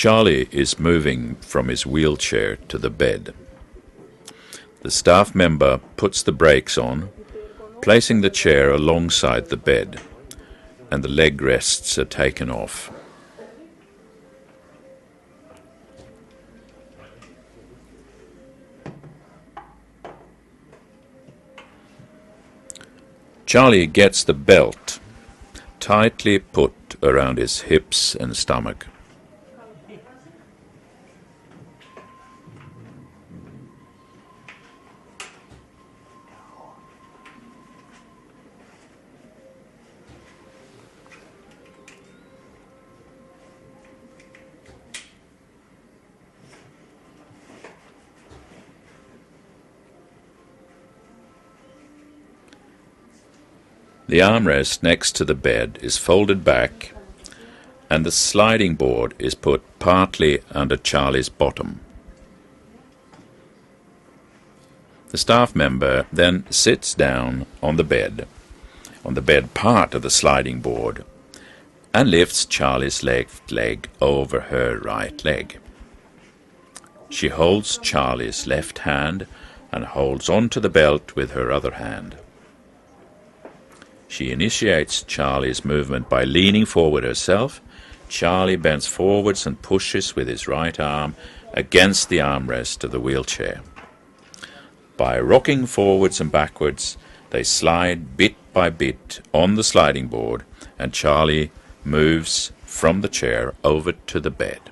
Charlie is moving from his wheelchair to the bed. The staff member puts the brakes on, placing the chair alongside the bed, and the leg rests are taken off. Charlie gets the belt tightly put around his hips and stomach. The armrest next to the bed is folded back, and the sliding board is put partly under Charlie's bottom. The staff member then sits down on the bed part of the sliding board, and lifts Charlie's left leg over her right leg. She holds Charlie's left hand and holds onto the belt with her other hand. She initiates Charlie's movement by leaning forward herself. Charlie bends forwards and pushes with his right arm against the armrest of the wheelchair. By rocking forwards and backwards, they slide bit by bit on the sliding board, and Charlie moves from the chair over to the bed.